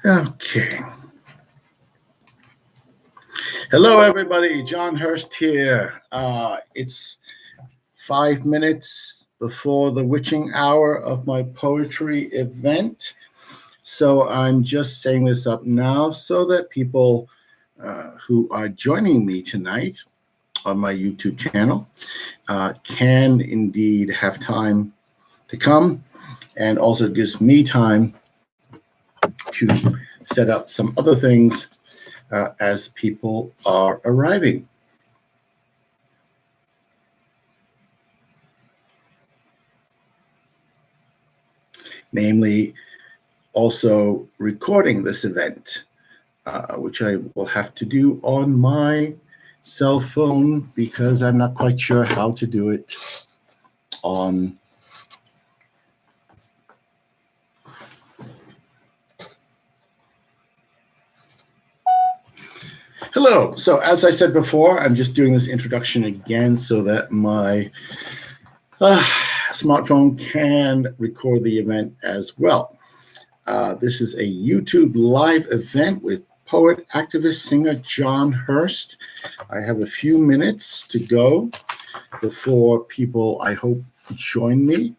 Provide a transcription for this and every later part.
Okay. Hello, everybody. John Hurst here. It's 5 minutes before the witching hour of my poetry event. So I'm just saying this up now so that people who are joining me tonight on my YouTube channel can indeed have time to come, and also gives me time to set up some other things as people are arriving. Namely, also recording this event, which I will have to do on my cell phone because I'm not quite sure how to do it on Hello. So as I said before, I'm just doing this introduction again so that my smartphone can record the event as well. This is a YouTube live event with poet, activist, singer John Hurst. I have a few minutes to go before people, I hope, join me.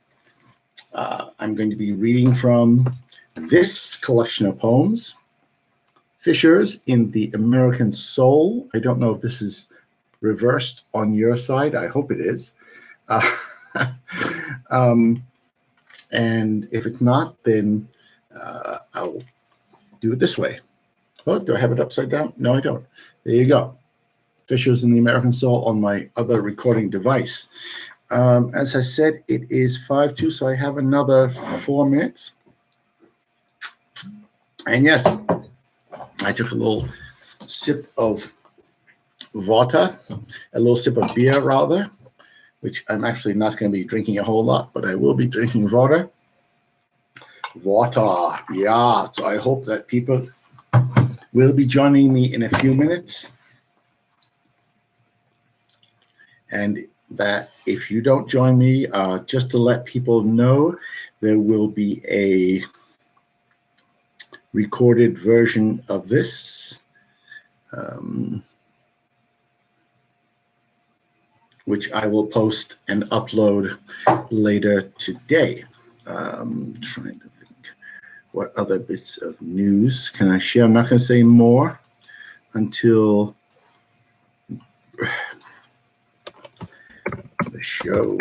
I'm going to be reading from this collection of poems, Fissures in the American Soul. I don't know if this is reversed on your side. I hope it is. And if it's not, then I'll do it this way. Oh, do I have it upside down? No, I don't. There you go. Fissures in the American Soul on my other recording device. As I said, it is 5:02, so I have another 4 minutes. And yes, I took a little sip of water, a little sip of beer rather, which I'm actually not going to be drinking a whole lot, but I will be drinking water. Water, yeah. So I hope that people will be joining me in a few minutes. And that if you don't join me, just to let people know, there will be a recorded version of this, which I will post and upload later today. Trying to think what other bits of news can I share. I'm not going to say more until the show.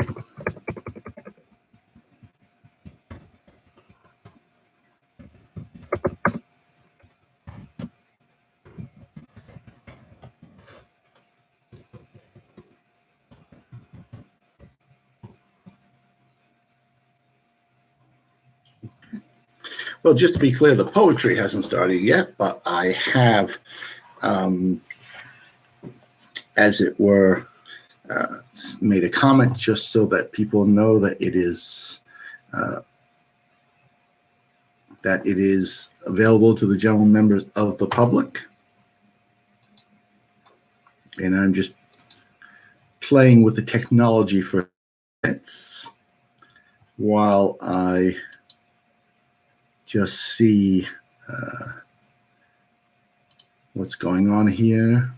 Well, just to be clear, the poetry hasn't started yet, but I have, as it were, made a comment just so that people know that it is available to the general members of the public. And I'm just playing with the technology for minutes while I just see what's going on here.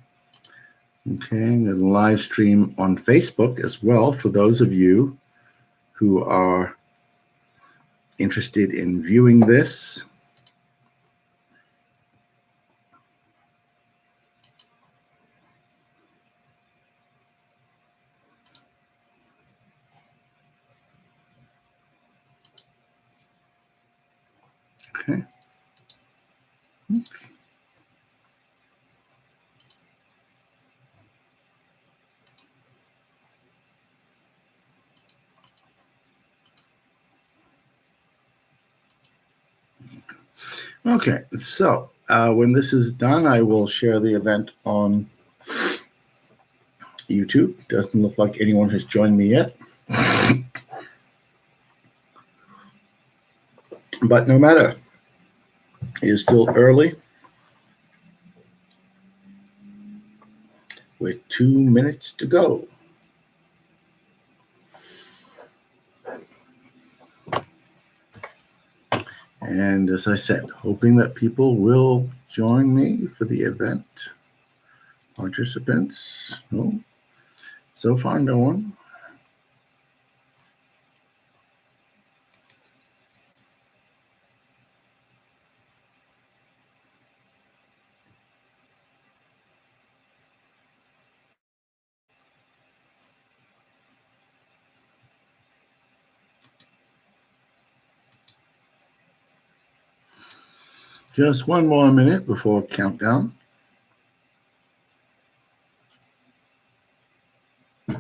Okay, the live stream on Facebook as well for those of you who are interested in viewing this. Okay. Okay, so when this is done, I will share the event on YouTube. Doesn't look like anyone has joined me yet. But no matter, it is still early with 2 minutes to go. And as I said, hoping that people will join me for the event. Participants, no. So far, no one. Just one more minute before countdown. A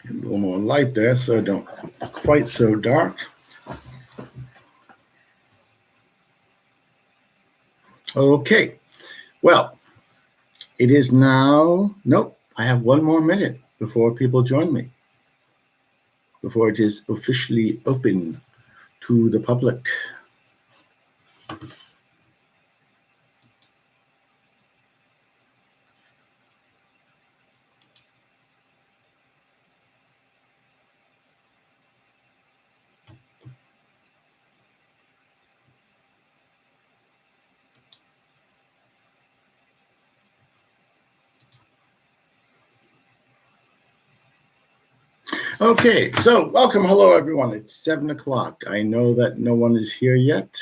little more light there so I don't quite so dark. Okay, well, it is now, nope, I have one more minute before people join me, before it is officially open to the public. Okay, so welcome. Hello, everyone. It's 7 o'clock. I know that no one is here yet,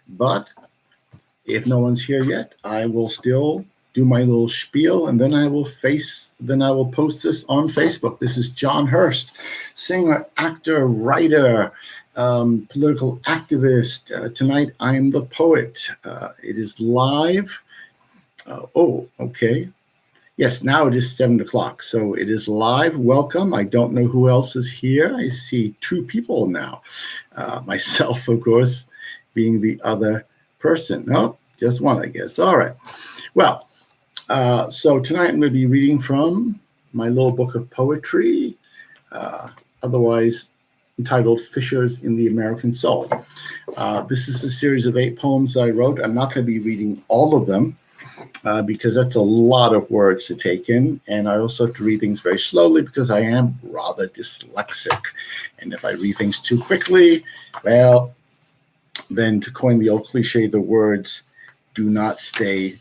but if no one's here yet, I will still do my little spiel, and then I will post this on Facebook. This is John Hurst, singer, actor, writer, political activist. Tonight, I'm the poet. It is live. Okay. Yes, now it is 7 o'clock, so it is live. Welcome. I don't know who else is here. I see 2 people now. Myself, of course, being the other person. No, just one, I guess. All right. Well, so tonight I'm going to be reading from my little book of poetry, otherwise entitled Fissures in the American Soul. This is a series of 8 poems I wrote. I'm not going to be reading all of them, because that's a lot of words to take in. And I also have to read things very slowly because I am rather dyslexic. And if I read things too quickly, well, then to coin the old cliche, the words do not stay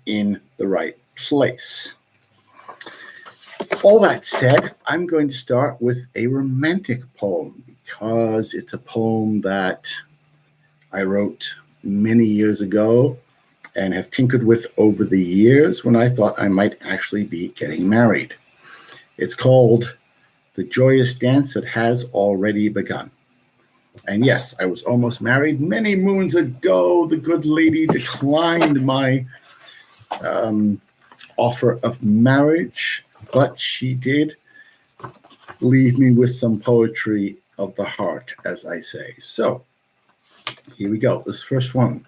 in the right place. All that said, I'm going to start with a romantic poem because it's a poem that I wrote many years ago and have tinkered with over the years when I thought I might actually be getting married. It's called The Joyous Dance That Has Already Begun. And yes, I was almost married many moons ago. The good lady declined my offer of marriage, but she did leave me with some poetry of the heart, as I say. So here we go. This first one.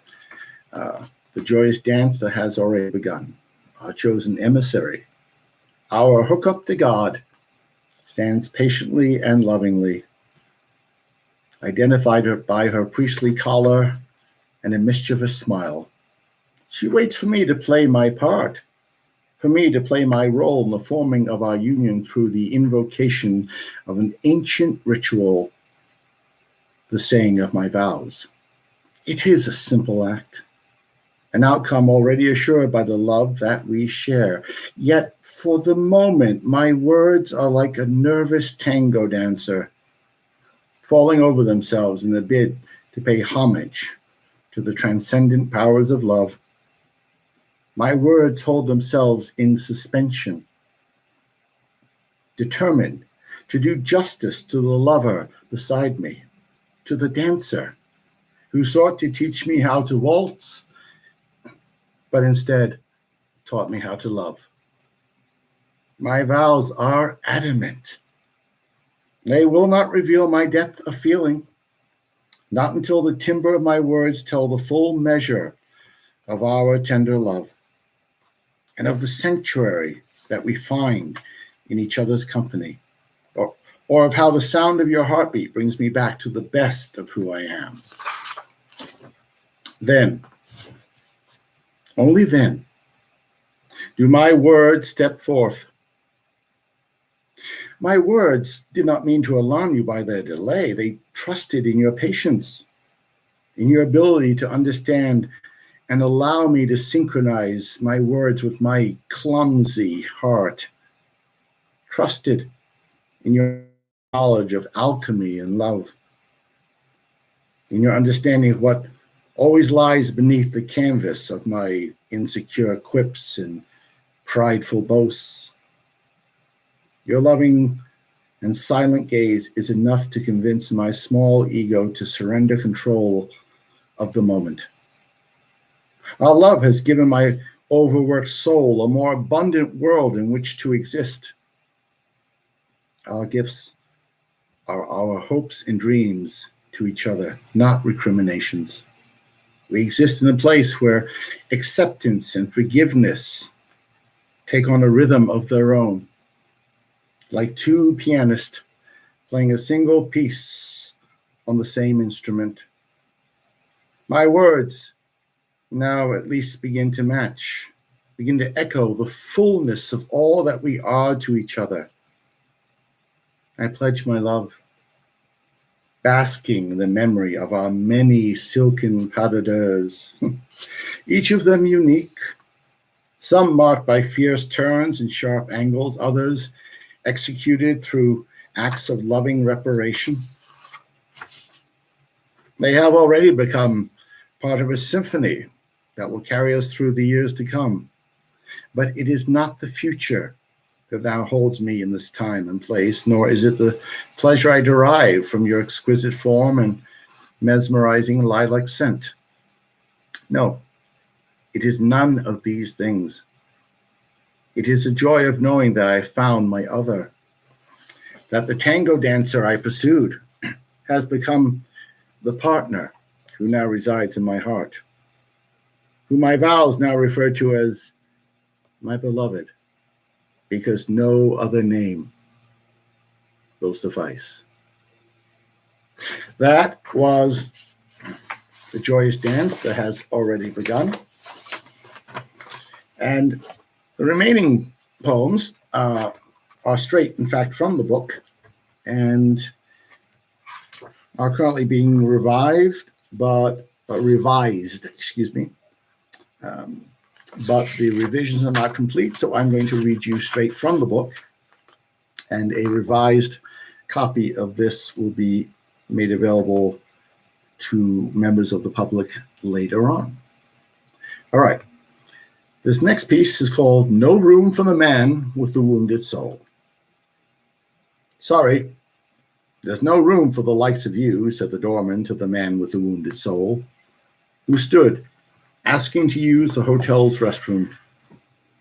The joyous dance that has already begun. Our chosen emissary, our hookup to God, stands patiently and lovingly, identified by her priestly collar and a mischievous smile. She waits for me to play my part, for me to play my role in the forming of our union through the invocation of an ancient ritual, the saying of my vows. It is a simple act, an outcome already assured by the love that we share. Yet, for the moment, my words are like a nervous tango dancer, falling over themselves in a bid to pay homage to the transcendent powers of love. My words hold themselves in suspension, determined to do justice to the lover beside me, to the dancer who sought to teach me how to waltz, but instead taught me how to love. My vows are adamant. They will not reveal my depth of feeling, not until the timbre of my words tell the full measure of our tender love and of the sanctuary that we find in each other's company, or of how the sound of your heartbeat brings me back to the best of who I am. Then, Only then do my words step forth. My words did not mean to alarm you by their delay. They trusted in your patience, in your ability to understand and allow me to synchronize my words with my clumsy heart. Trusted in your knowledge of alchemy and love, in your understanding of what always lies beneath the canvas of my insecure quips and prideful boasts. Your loving and silent gaze is enough to convince my small ego to surrender control of the moment. Our love has given my overworked soul a more abundant world in which to exist. Our gifts are our hopes and dreams to each other, not recriminations. We exist in a place where acceptance and forgiveness take on a rhythm of their own, like two pianists playing a single piece on the same instrument. My words now at least begin to match, begin to echo the fullness of all that we are to each other. I pledge my love, basking in the memory of our many silken pas de deux, each of them unique, some marked by fierce turns and sharp angles, others executed through acts of loving reparation. They have already become part of a symphony that will carry us through the years to come. But it is not the future that now holds me in this time and place, nor is it the pleasure I derive from your exquisite form and mesmerizing lilac scent. No, it is none of these things. It is the joy of knowing that I found my other, that the tango dancer I pursued has become the partner who now resides in my heart, who my vows now refer to as my beloved, because no other name will suffice. That was the joyous dance that has already begun. And the remaining poems are straight, in fact, from the book and are currently being revised, but the revisions are not complete, so I'm going to read you straight from the book, and a revised copy of this will be made available to members of the public later on. All right. This next piece is called No Room for the Man with the Wounded Soul. Sorry, there's no room for the likes of you, said the doorman to the man with the wounded soul, who stood asking to use the hotel's restroom,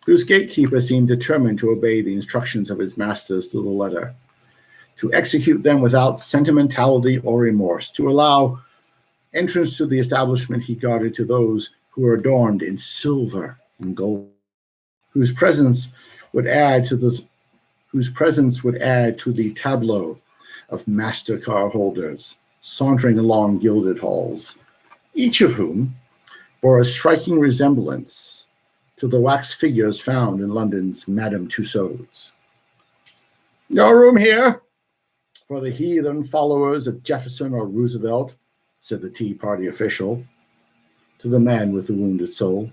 whose gatekeeper seemed determined to obey the instructions of his masters to the letter, to execute them without sentimentality or remorse, to allow entrance to the establishment he guarded to those who were adorned in silver and gold, whose presence would add to the tableau of master car holders sauntering along gilded halls, each of whom bore a striking resemblance to the wax figures found in London's Madame Tussauds. No room here for the heathen followers of Jefferson or Roosevelt, said the Tea Party official to the man with the wounded soul,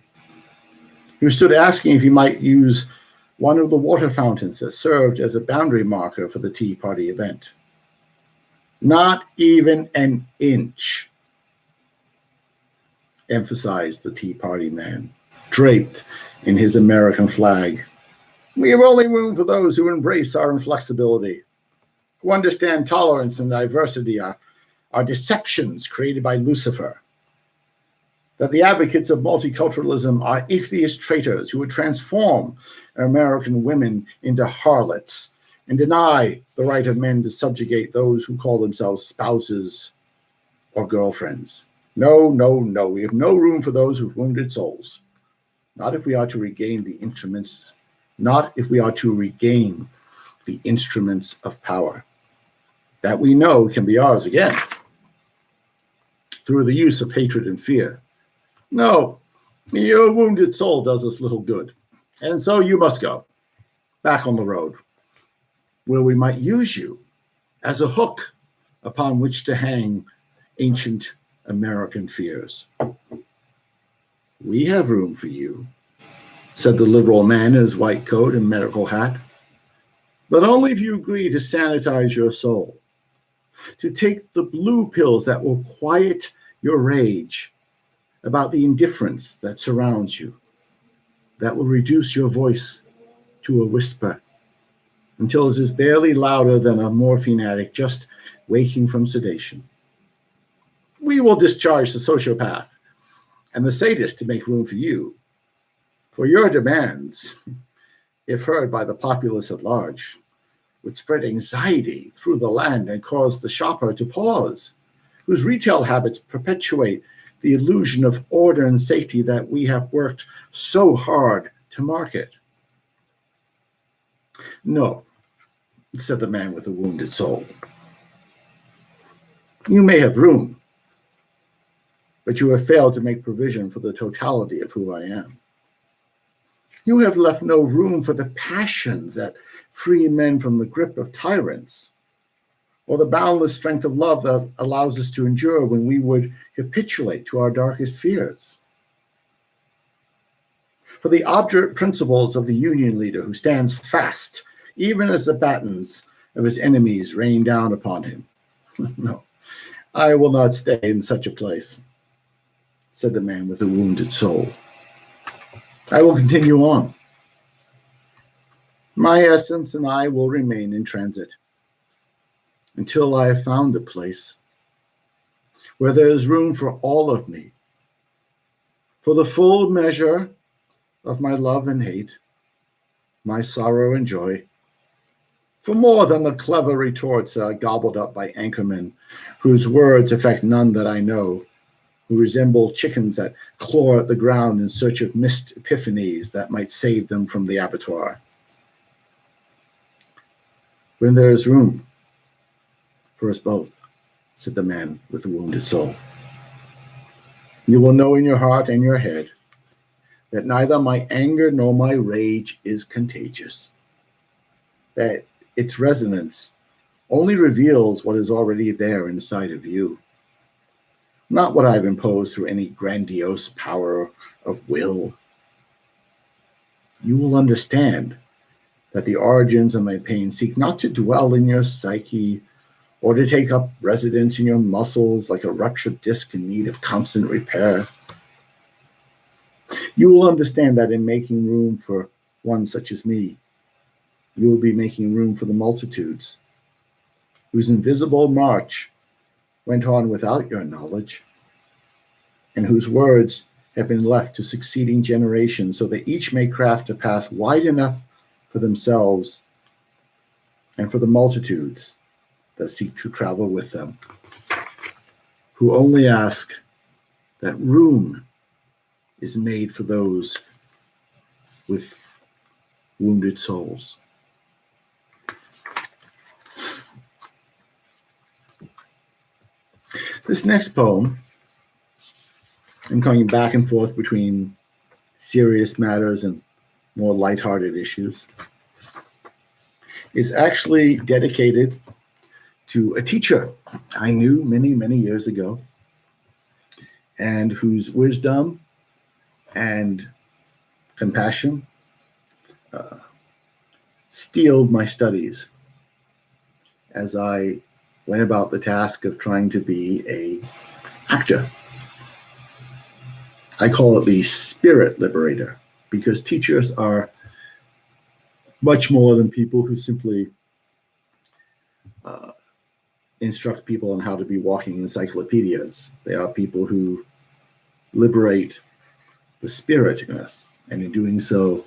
who stood asking if he might use one of the water fountains that served as a boundary marker for the Tea Party event. Not even an inch, emphasized the Tea Party man, draped in his American flag. We have only room for those who embrace our inflexibility, who understand tolerance and diversity are deceptions created by Lucifer, that the advocates of multiculturalism are atheist traitors who would transform American women into harlots and deny the right of men to subjugate those who call themselves spouses or girlfriends. No, no, no. We have no room for those with wounded souls. Not if we are to regain the instruments, of power that we know can be ours again through the use of hatred and fear. No, Your wounded soul does us little good, and so you must go back on the road, where we might use you as a hook upon which to hang ancient American fears. We have room for you, said the liberal man in his white coat and medical hat, but only if you agree to sanitize your soul, to take the blue pills that will quiet your rage about the indifference that surrounds you, that will reduce your voice to a whisper until it is barely louder than a morphine addict just waking from sedation. We will discharge the sociopath and the sadist to make room for you, for your demands, if heard by the populace at large, would spread anxiety through the land and cause the shopper to pause, whose retail habits perpetuate the illusion of order and safety that we have worked so hard to market. No, said the man with a wounded soul. You may have room, but you have failed to make provision for the totality of who I am. You have left no room for the passions that free men from the grip of tyrants, or the boundless strength of love that allows us to endure when we would capitulate to our darkest fears. For the obdurate principles of the Union leader who stands fast, even as the batons of his enemies rain down upon him. No, I will not stay in such a place, said the man with the wounded soul. I will continue on. My essence and I will remain in transit until I have found a place where there is room for all of me, for the full measure of my love and hate, my sorrow and joy, for more than the clever retorts that are gobbled up by anchormen whose words affect none that I know, who resemble chickens that claw at the ground in search of missed epiphanies that might save them from the abattoir. When there is room for us both, said the man with the wounded soul, you will know in your heart and your head that neither my anger nor my rage is contagious, that its resonance only reveals what is already there inside of you, not what I've imposed through any grandiose power of will. You will understand that the origins of my pain seek not to dwell in your psyche or to take up residence in your muscles like a ruptured disc in need of constant repair. You will understand that in making room for one such as me, you will be making room for the multitudes whose invisible march went on without your knowledge, and whose words have been left to succeeding generations so that each may craft a path wide enough for themselves and for the multitudes that seek to travel with them, who only ask that room is made for those with wounded souls. This next poem, I'm going back and forth between serious matters and more lighthearted issues, is actually dedicated to a teacher I knew many, many years ago, and whose wisdom and compassion steeled my studies as I went about the task of trying to be an actor. I call it the spirit liberator, because teachers are much more than people who simply instruct people on how to be walking encyclopedias. They are people who liberate the spirit in us, and in doing so,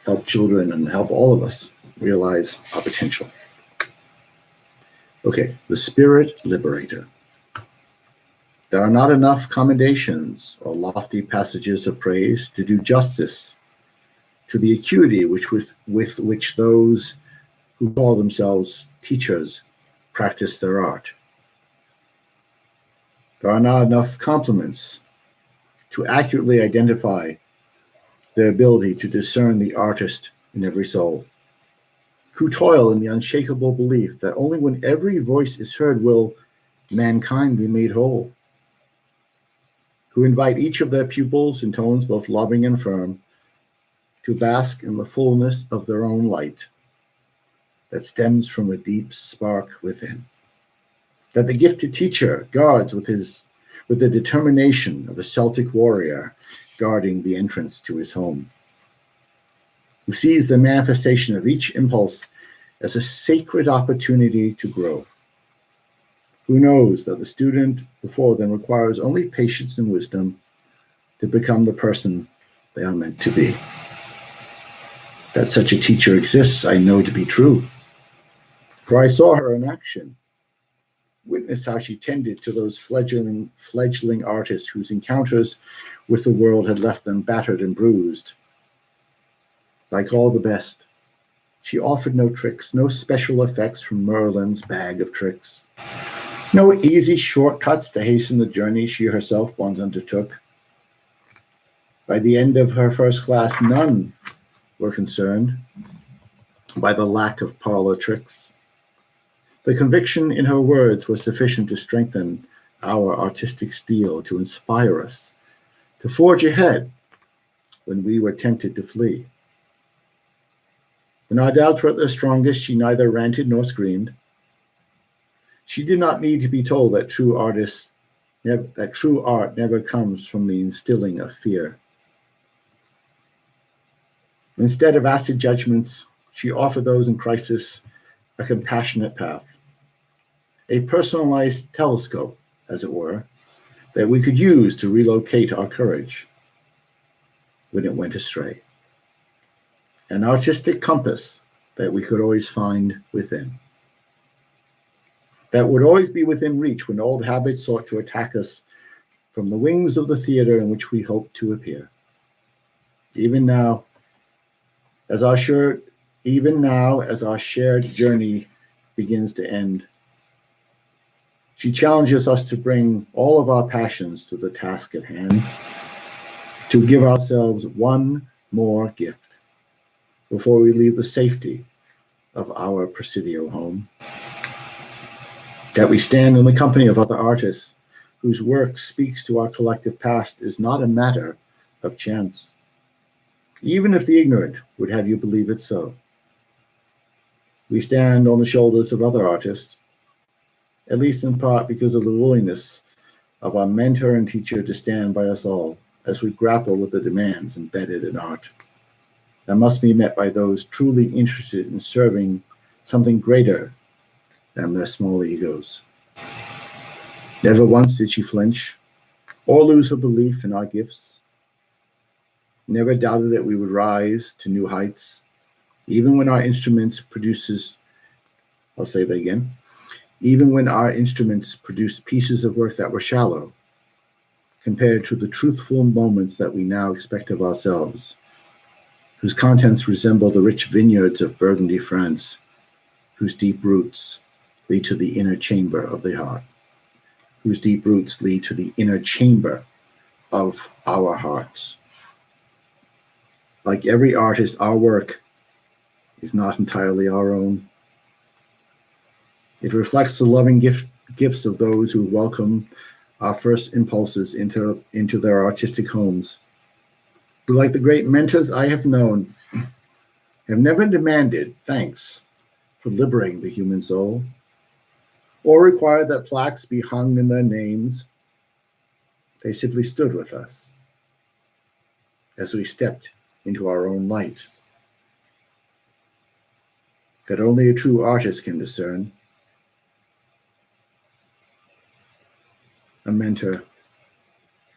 help children and help all of us realize our potential. Okay, the spirit liberator. There are not enough commendations or lofty passages of praise to do justice to the acuity with which those who call themselves teachers practice their art. There are not enough compliments to accurately identify their ability to discern the artist in every soul, who toil in the unshakable belief that only when every voice is heard will mankind be made whole, who invite each of their pupils in tones both loving and firm to bask in the fullness of their own light that stems from a deep spark within, that the gifted teacher guards with the determination of a Celtic warrior guarding the entrance to his home, who sees the manifestation of each impulse as a sacred opportunity to grow, who knows that the student before them requires only patience and wisdom to become the person they are meant to be. That such a teacher exists, I know to be true, for I saw her in action, witnessed how she tended to those fledgling artists whose encounters with the world had left them battered and bruised. Like all the best, she offered no tricks, no special effects from Merlin's bag of tricks, no easy shortcuts to hasten the journey she herself once undertook. By the end of her first class, none were concerned by the lack of parlor tricks. The conviction in her words was sufficient to strengthen our artistic steel, to inspire us, to forge ahead when we were tempted to flee. When our doubts were at their strongest, she neither ranted nor screamed. She did not need to be told that true art never comes from the instilling of fear. Instead of acid judgments, she offered those in crisis a compassionate path, a personalized telescope, as it were, that we could use to relocate our courage when it went astray, an artistic compass that we could always find within, that would always be within reach when old habits sought to attack us from the wings of the theater in which we hoped to appear. Even now, as our shared journey begins to end, she challenges us to bring all of our passions to the task at hand, to give ourselves one more gift before we leave the safety of our Presidio home, that we stand in the company of other artists whose work speaks to our collective past is not a matter of chance, even if the ignorant would have you believe it so. We stand on the shoulders of other artists, at least in part because of the willingness of our mentor and teacher to stand by us all as we grapple with the demands embedded in art that must be met by those truly interested in serving something greater than their small egos. Never once did she flinch or lose her belief in our gifts. Never doubted that we would rise to new heights, even when our instruments produce pieces of work that were shallow compared to the truthful moments that we now expect of ourselves, whose contents resemble the rich vineyards of Burgundy, France, whose deep roots lead to the inner chamber of the heart, whose deep roots lead to the inner chamber of our hearts. Like every artist, our work is not entirely our own. It reflects the loving gifts of those who welcome our first impulses into their artistic homes, who, like the great mentors I have known, have never demanded thanks for liberating the human soul, or required that plaques be hung in their names. They simply stood with us as we stepped into our own light that only a true artist can discern, a mentor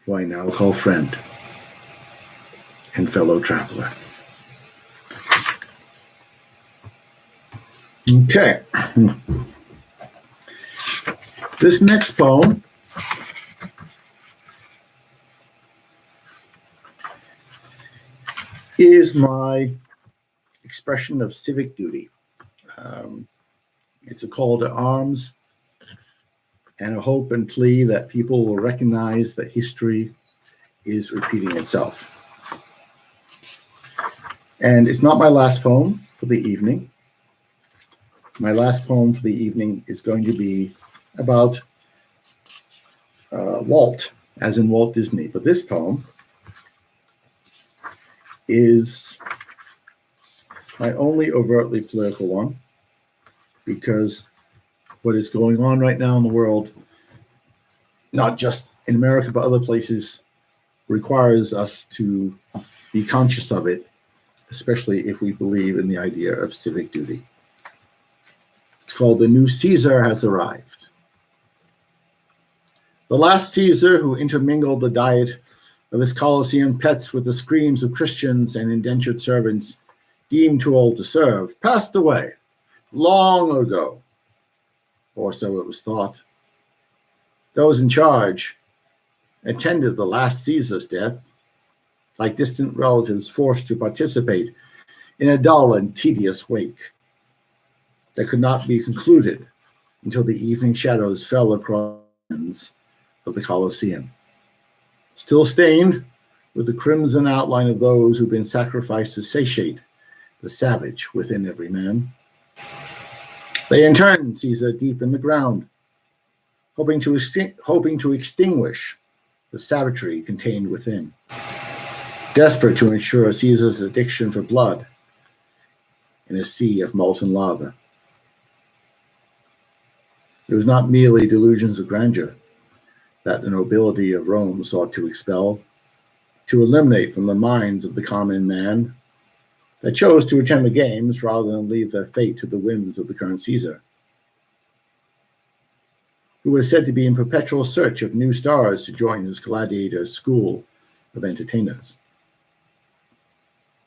who I now call friend and fellow traveler. Okay. This next poem is my expression of civic duty. It's a call to arms and a hope and plea that people will recognize that history is repeating itself. And it's not my last poem for the evening. My last poem for the evening is going to be about Walt, as in Walt Disney. But this poem is my only overtly political one, because what is going on right now in the world, not just in America, but other places, requires us to be conscious of it, especially if we believe in the idea of civic duty. It's called "The New Caesar Has Arrived." The last Caesar, who intermingled the diet of his Colosseum pets with the screams of Christians and indentured servants deemed too old to serve, passed away long ago, or so it was thought. Those in charge attended the last Caesar's death, like distant relatives forced to participate in a dull and tedious wake that could not be concluded until the evening shadows fell across the ends of the Colosseum, still stained with the crimson outline of those who've been sacrificed to satiate the savage within every man. They interned Caesar deep in the ground, hoping to extinguish the savagery contained within, desperate to ensure Caesar's addiction for blood in a sea of molten lava. It was not merely delusions of grandeur that the nobility of Rome sought to expel, to eliminate from the minds of the common man that chose to attend the games rather than leave their fate to the whims of the current Caesar, who was said to be in perpetual search of new stars to join his gladiator school of entertainers.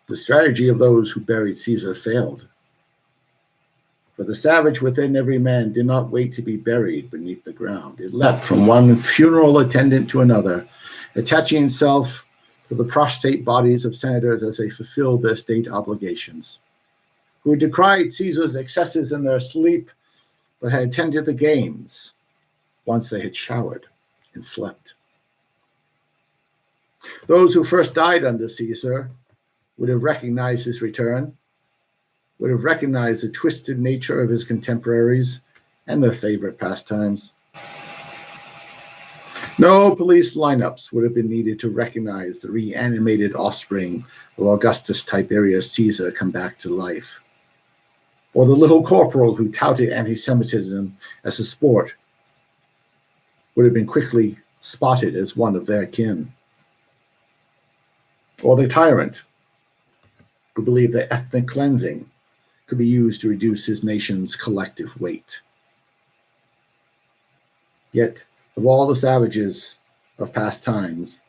The strategy of those who buried Caesar failed, for the savage within every man did not wait to be buried beneath the ground. It leapt from one funeral attendant to another, attaching itself to the prostrate bodies of senators as they fulfilled their state obligations, who had decried Caesar's excesses in their sleep, but had attended the games once they had showered and slept. Those who first died under Caesar would have recognized his return, would have recognized the twisted nature of his contemporaries and their favorite pastimes. No police lineups would have been needed to recognize the reanimated offspring of Augustus Tiberius Caesar come back to life, or the little corporal who touted anti-Semitism as a sport would have been quickly spotted as one of their kin, or the tyrant who believed that ethnic cleansing could be used to reduce his nation's collective weight. Yet, of all the savages of past times,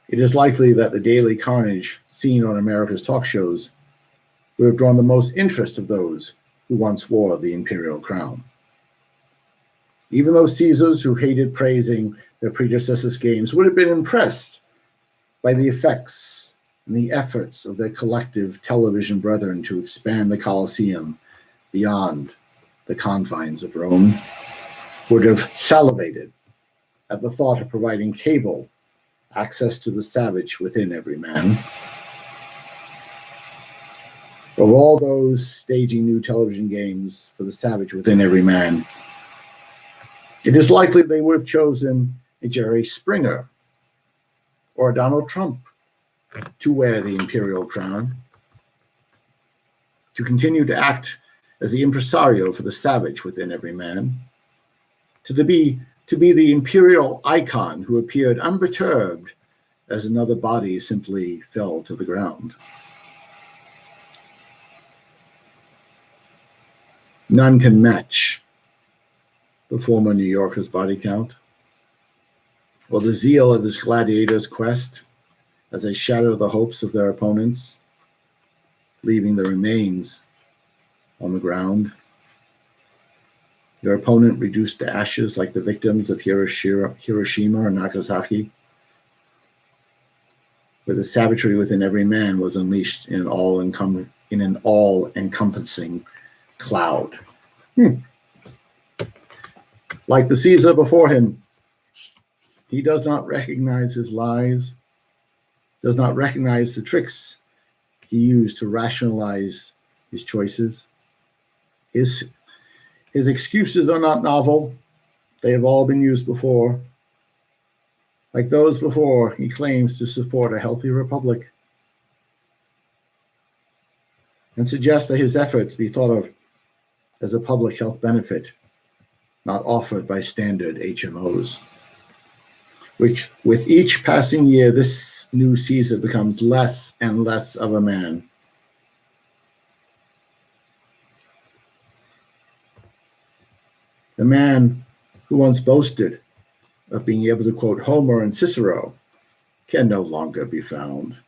it is likely that the daily carnage seen on America's talk shows would have drawn the most interest of those who once wore the imperial crown. Even those Caesars who hated praising their predecessors' games would have been impressed by the effects and the efforts of their collective television brethren to expand the Colosseum beyond the confines of Rome, would have salivated at the thought of providing cable access to the savage within every man. Of all those staging new television games for the savage within every man, it is likely they would have chosen a Jerry Springer or a Donald Trump to wear the imperial crown, to continue to act as the impresario for the savage within every man, to be the imperial icon who appeared unperturbed as another body simply fell to the ground. None can match the former New Yorker's body count, or the zeal of his gladiators' quest as they shatter the hopes of their opponents, leaving the remains on the ground. Their opponent reduced to ashes like the victims of Hiroshima or Nagasaki, where the savagery within every man was unleashed in an all-encompassing cloud Like the Caesar before him, he does not recognize his lies, does not recognize the tricks he used to rationalize his choices. His excuses are not novel. They have all been used before. Like those before, he claims to support a healthy republic and suggests that his efforts be thought of as a public health benefit, not offered by standard HMOs, which with each passing year, this new Caesar becomes less and less of a man. The man who once boasted of being able to quote Homer and Cicero can no longer be found.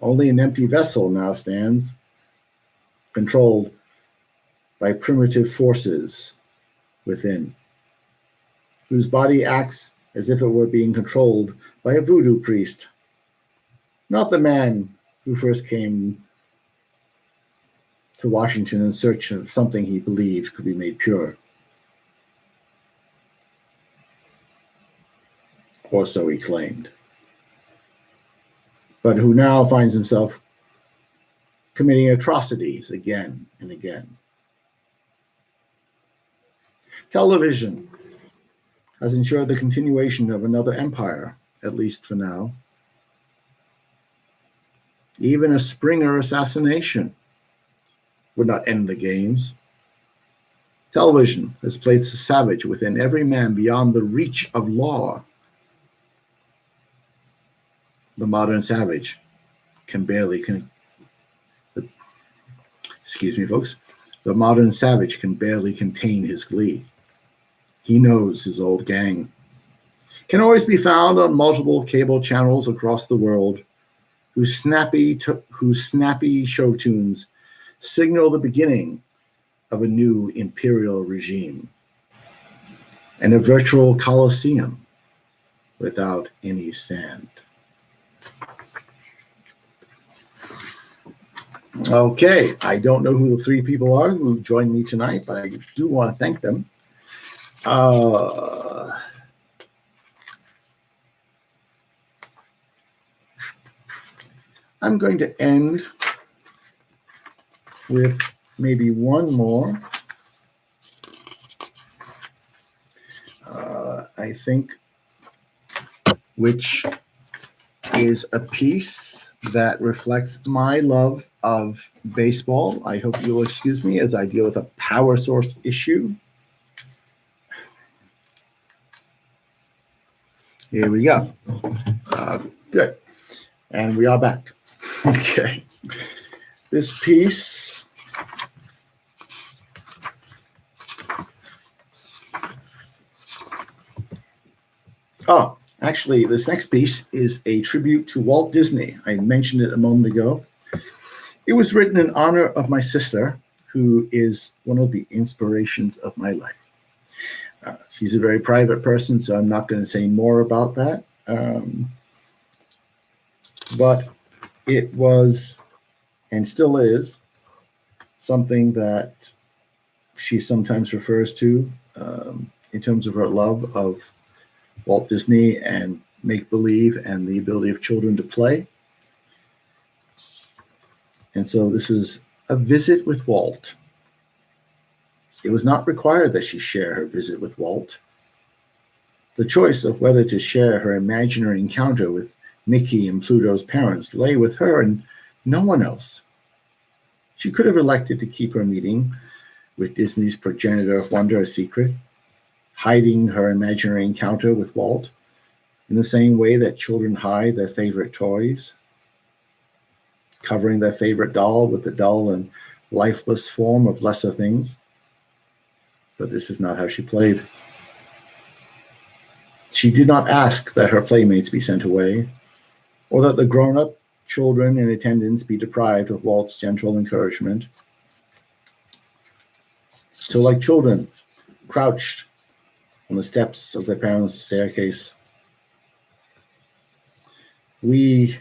Only an empty vessel now stands, controlled by primitive forces within, whose body acts as if it were being controlled by a voodoo priest, not the man who first came to Washington in search of something he believed could be made pure. Or so he claimed. But who now finds himself committing atrocities again and again. Television has ensured the continuation of another empire, at least for now. Even a Springer assassination would not end the games. Television has placed the savage within every man beyond the reach of law. The modern savage can barely The modern savage can barely contain his glee. He knows his old gang. Can always be found on multiple cable channels across the world, whose snappy show tunes signal the beginning of a new imperial regime and a virtual Colosseum without any sand. Okay, I don't know who the three people are who joined me tonight, but I do want to thank them. I'm going to end with maybe one more. I think, which is a piece that reflects my love of baseball. I hope you'll excuse me as I deal with a power source issue. Here we go. Good. And we are back. Okay. This piece actually, this next piece is a tribute to Walt Disney. I mentioned it a moment ago. It was written in honor of my sister, who is one of the inspirations of my life. She's a very private person, so I'm not going to say more about that. But it was, and still is, something that she sometimes refers to in terms of her love of Walt Disney and make-believe and the ability of children to play. And so this is a visit with Walt. It was not required that she share her visit with Walt. The choice of whether to share her imaginary encounter with Mickey and Pluto's parents lay with her and no one else. She could have elected to keep her meeting with Disney's progenitor wonder a secret, hiding her imaginary encounter with Walt in the same way that children hide their favorite toys, covering their favorite doll with the dull and lifeless form of lesser things. But this is not how she played. She did not ask that her playmates be sent away, or that the grown-up children in attendance be deprived of Walt's gentle encouragement. So like children crouched on the steps of their parents' staircase, we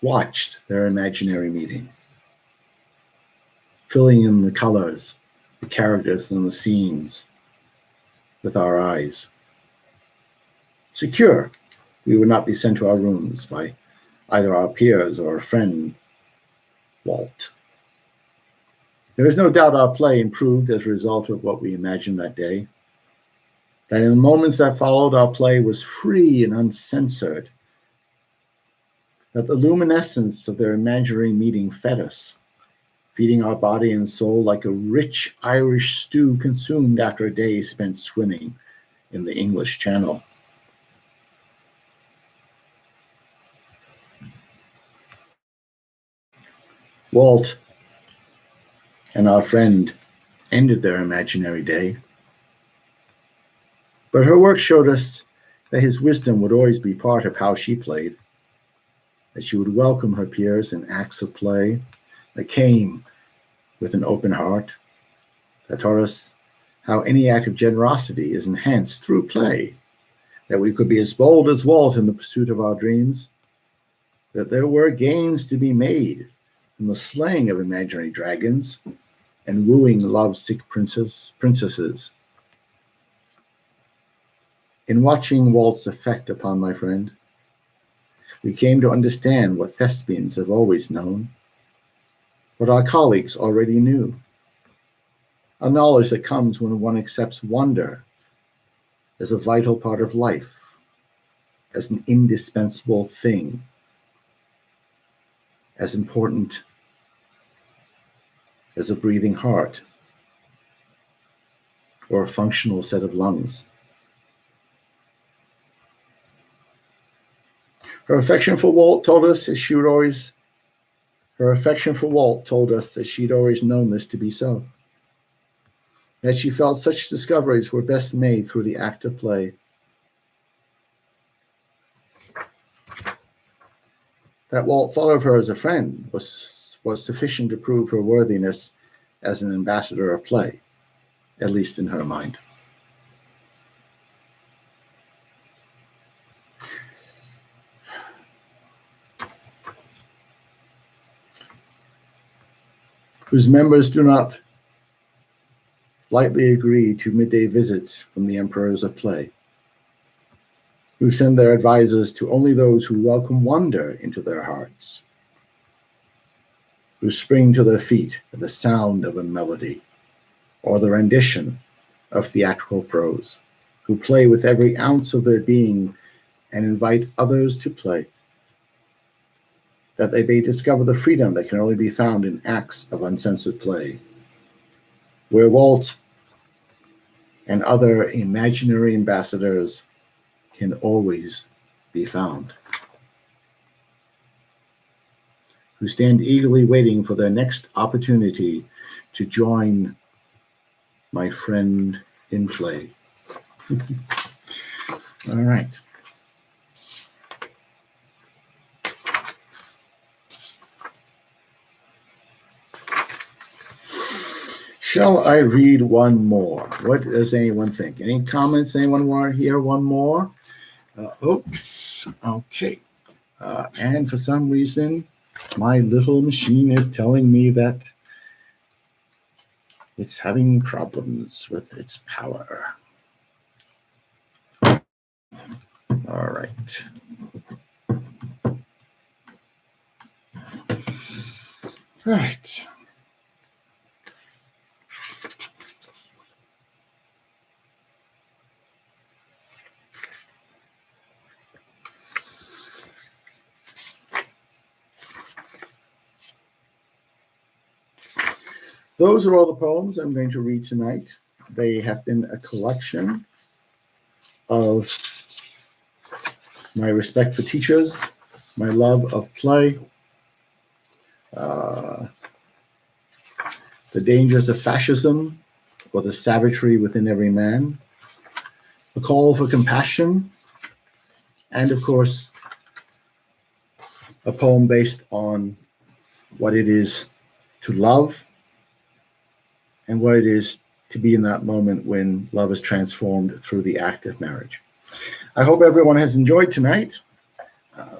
watched their imaginary meeting, filling in the colors the characters and the scenes with our eyes. Secure, we would not be sent to our rooms by either our peers or a friend, Walt. There is no doubt our play improved as a result of what we imagined that day. That in the moments that followed, our play was free and uncensored. That the luminescence of their imaginary meeting fed us, feeding our body and soul like a rich Irish stew consumed after a day spent swimming in the English Channel. Walt and our friend ended their imaginary day, but her work showed us that his wisdom would always be part of how she played, that she would welcome her peers in acts of play that came with an open heart, that taught us how any act of generosity is enhanced through play, that we could be as bold as Walt in the pursuit of our dreams, that there were gains to be made from the slaying of imaginary dragons and wooing lovesick princesses. In watching Walt's effect upon my friend, we came to understand what thespians have always known, what our colleagues already knew, a knowledge that comes when one accepts wonder as a vital part of life, as an indispensable thing, as important as a breathing heart or a functional set of lungs. Her affection for Walt told us that she'd always known this to be so, that she felt such discoveries were best made through the act of play. That Walt thought of her as a friend was sufficient to prove her worthiness as an ambassador of play, at least in her mind. Whose members do not lightly agree to midday visits from the emperors of play, who send their advisors to only those who welcome wonder into their hearts, who spring to their feet at the sound of a melody or the rendition of theatrical prose, who play with every ounce of their being and invite others to play, that they may discover the freedom that can only be found in acts of uncensored play, where Walt and other imaginary ambassadors can always be found, who stand eagerly waiting for their next opportunity to join my friend in play. All right. Shall I read one more? What does anyone think? Any comments? Anyone want to hear one more? Oops. Okay. And for some reason, my little machine is telling me that it's having problems with its power. All right. All right. Those are all the poems I'm going to read tonight. They have been a collection of my respect for teachers, my love of play, the dangers of fascism or the savagery within every man, a call for compassion, and of course, a poem based on what it is to love and what it is to be in that moment when love is transformed through the act of marriage. I hope everyone has enjoyed tonight.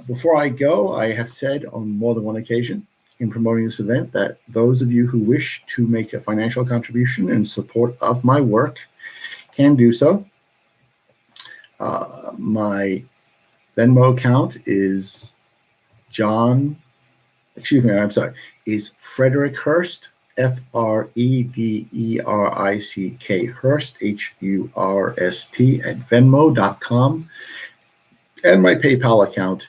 Before I go, I have said on more than one occasion in promoting this event that those of you who wish to make a financial contribution in support of my work can do so. My Venmo account is is Frederick Hurst, Frederick Hurst, HURST at Venmo.com. And my PayPal account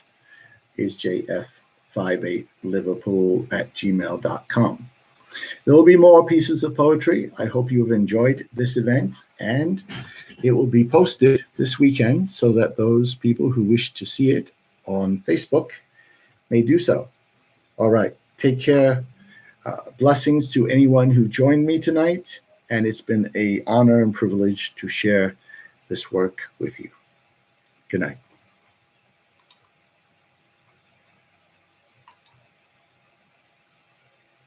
is jf58liverpool@gmail.com. There will be more pieces of poetry. I hope you have enjoyed this event, and it will be posted this weekend so that those people who wish to see it on Facebook may do so. All right, take care. Blessings to anyone who joined me tonight, and it's been an honor and privilege to share this work with you. Good night.